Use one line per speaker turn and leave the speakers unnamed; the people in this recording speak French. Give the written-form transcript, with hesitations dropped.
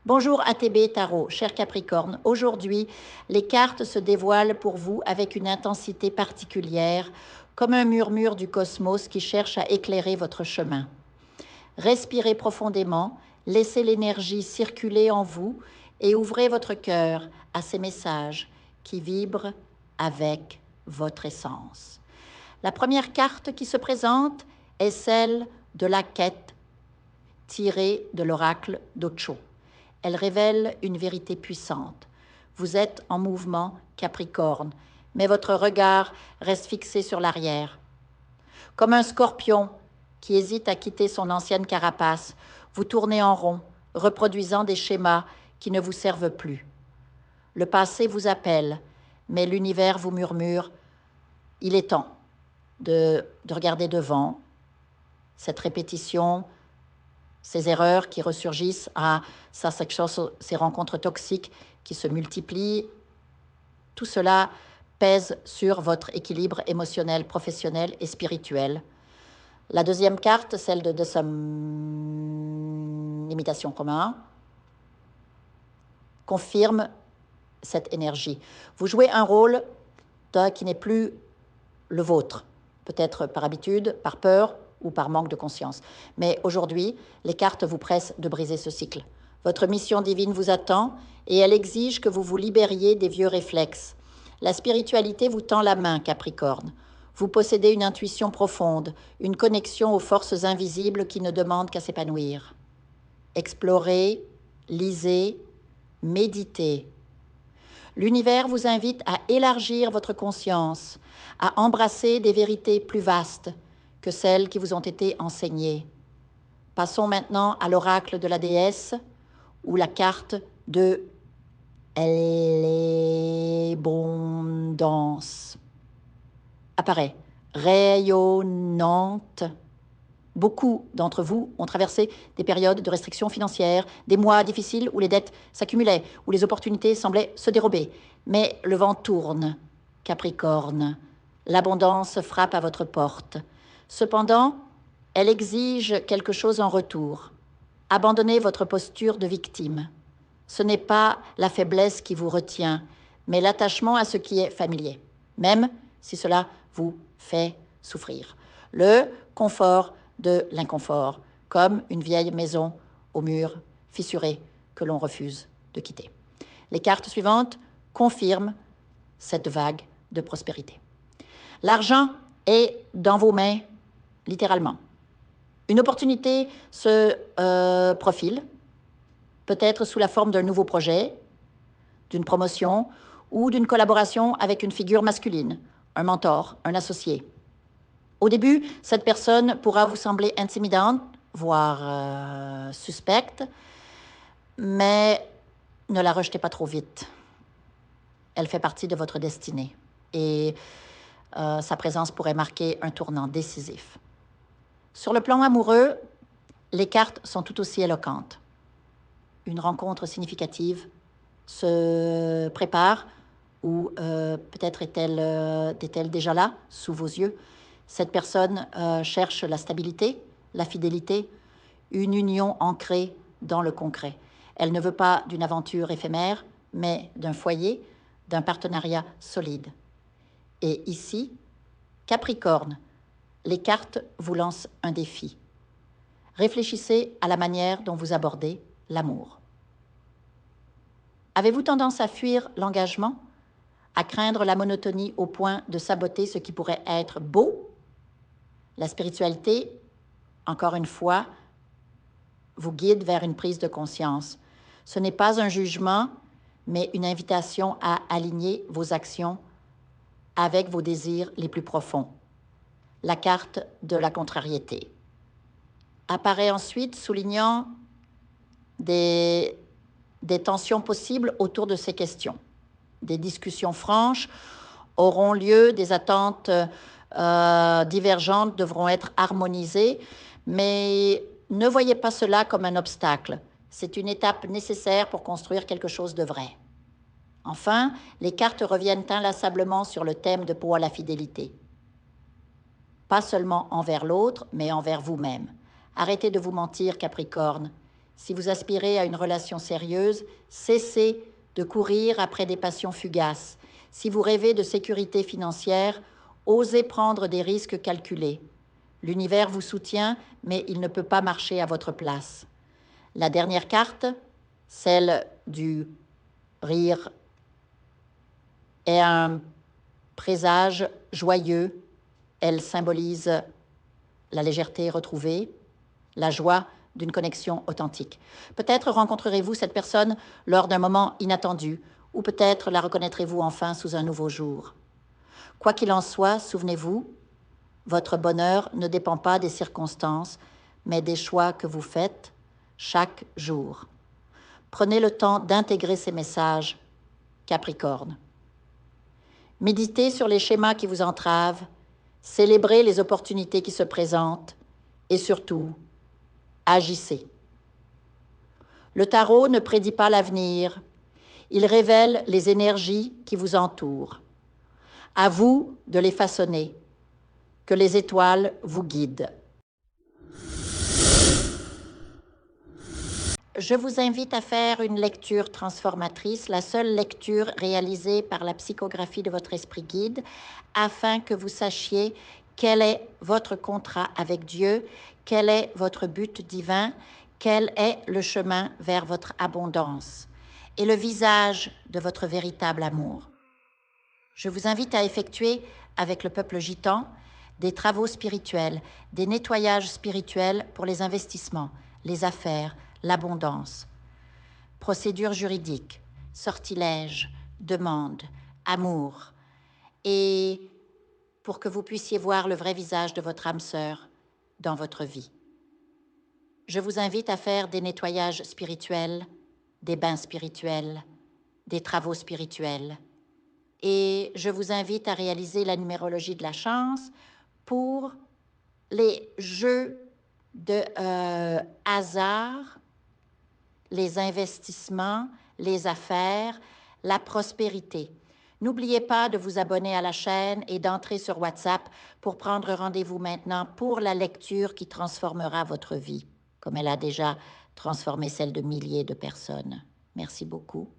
Bonjour ATB Tarot, cher Capricorne. Aujourd'hui, les cartes se dévoilent pour vous avec une intensité particulière, comme un murmure du cosmos qui cherche à éclairer votre chemin. Respirez profondément, laissez l'énergie circuler en vous et ouvrez votre cœur à ces messages qui vibrent avec votre essence. La première carte qui se présente est celle de la quête, tirée de l'oracle d'Ocho. Elle révèle une vérité puissante. Vous êtes en mouvement, Capricorne, mais votre regard reste fixé sur l'arrière. Comme un scorpion qui hésite à quitter son ancienne carapace, vous tournez en rond, reproduisant des schémas qui ne vous servent plus. Le passé vous appelle, mais l'univers vous murmure « Il est temps de regarder devant ». Cette répétition, ces erreurs qui ressurgissent, ces rencontres toxiques qui se multiplient, tout cela pèse sur votre équilibre émotionnel, professionnel et spirituel. La deuxième carte, celle de sa limitation commune, confirme cette énergie. Vous jouez un rôle qui n'est plus le vôtre, peut-être par habitude, par peur ou par manque de conscience. Mais aujourd'hui, les cartes vous pressent de briser ce cycle. Votre mission divine vous attend et elle exige que vous vous libériez des vieux réflexes. La spiritualité vous tend la main, Capricorne. Vous possédez une intuition profonde, une connexion aux forces invisibles qui ne demandent qu'à s'épanouir. Explorez, lisez, méditez. L'univers vous invite à élargir votre conscience, à embrasser des vérités plus vastes que celles qui vous ont été enseignées. Passons maintenant à l'oracle de la déesse ou la carte de l'abondance. Apparaît rayonnante. Beaucoup d'entre vous ont traversé des périodes de restrictions financières, des mois difficiles où les dettes s'accumulaient, où les opportunités semblaient se dérober. Mais le vent tourne, Capricorne. L'abondance frappe à votre porte. Cependant, elle exige quelque chose en retour. Abandonnez votre posture de victime. Ce n'est pas la faiblesse qui vous retient, mais l'attachement à ce qui est familier, même si cela vous fait souffrir. Le confort de l'inconfort, comme une vieille maison aux murs fissurés que l'on refuse de quitter. Les cartes suivantes confirment cette vague de prospérité. L'argent est dans vos mains, littéralement. Une opportunité se profile, peut-être sous la forme d'un nouveau projet, d'une promotion ou d'une collaboration avec une figure masculine, un mentor, un associé. Au début, cette personne pourra vous sembler intimidante, voire suspecte, mais ne la rejetez pas trop vite. Elle fait partie de votre destinée et sa présence pourrait marquer un tournant décisif. Sur le plan amoureux, les cartes sont tout aussi éloquentes. Une rencontre significative se prépare ou peut-être est-elle déjà là, sous vos yeux. Cette personne cherche la stabilité, la fidélité, une union ancrée dans le concret. Elle ne veut pas d'une aventure éphémère, mais d'un foyer, d'un partenariat solide. Et ici, Capricorne, les cartes vous lancent un défi. Réfléchissez à la manière dont vous abordez l'amour. Avez-vous tendance à fuir l'engagement, à craindre la monotonie au point de saboter ce qui pourrait être beau? La spiritualité, encore une fois, vous guide vers une prise de conscience. Ce n'est pas un jugement, mais une invitation à aligner vos actions avec vos désirs les plus profonds. La carte de la contrariété apparaît ensuite, soulignant des tensions possibles autour de ces questions. Des discussions franches auront lieu, des attentes divergentes devront être harmonisées, mais ne voyez pas cela comme un obstacle. C'est une étape nécessaire pour construire quelque chose de vrai. Enfin, les cartes reviennent inlassablement sur le thème de pour la fidélité. Pas seulement envers l'autre, mais envers vous-même. Arrêtez de vous mentir, Capricorne. Si vous aspirez à une relation sérieuse, cessez de courir après des passions fugaces. Si vous rêvez de sécurité financière, osez prendre des risques calculés. L'univers vous soutient, mais il ne peut pas marcher à votre place. La dernière carte, celle du rire, est un présage joyeux. Elle symbolise la légèreté retrouvée, la joie d'une connexion authentique. Peut-être rencontrerez-vous cette personne lors d'un moment inattendu, ou peut-être la reconnaîtrez-vous enfin sous un nouveau jour. Quoi qu'il en soit, souvenez-vous, votre bonheur ne dépend pas des circonstances, mais des choix que vous faites chaque jour. Prenez le temps d'intégrer ces messages, Capricorne. Méditez sur les schémas qui vous entravent, célébrez les opportunités qui se présentent et surtout, agissez. Le tarot ne prédit pas l'avenir, il révèle les énergies qui vous entourent. À vous de les façonner, que les étoiles vous guident. Je vous invite à faire une lecture transformatrice, la seule lecture réalisée par la psychographie de votre esprit guide, afin que vous sachiez quel est votre contrat avec Dieu, quel est votre but divin, quel est le chemin vers votre abondance et le visage de votre véritable amour. Je vous invite à effectuer avec le peuple gitan des travaux spirituels, des nettoyages spirituels pour les investissements, les affaires, l'abondance. Procédures juridiques, sortilèges, demandes, amour. Et pour que vous puissiez voir le vrai visage de votre âme sœur dans votre vie. Je vous invite à faire des nettoyages spirituels, des bains spirituels, des travaux spirituels. Et je vous invite à réaliser la numérologie de la chance pour les jeux de hasard, les investissements, les affaires, la prospérité. N'oubliez pas de vous abonner à la chaîne et d'entrer sur WhatsApp pour prendre rendez-vous maintenant pour la lecture qui transformera votre vie, comme elle a déjà transformé celle de milliers de personnes. Merci beaucoup.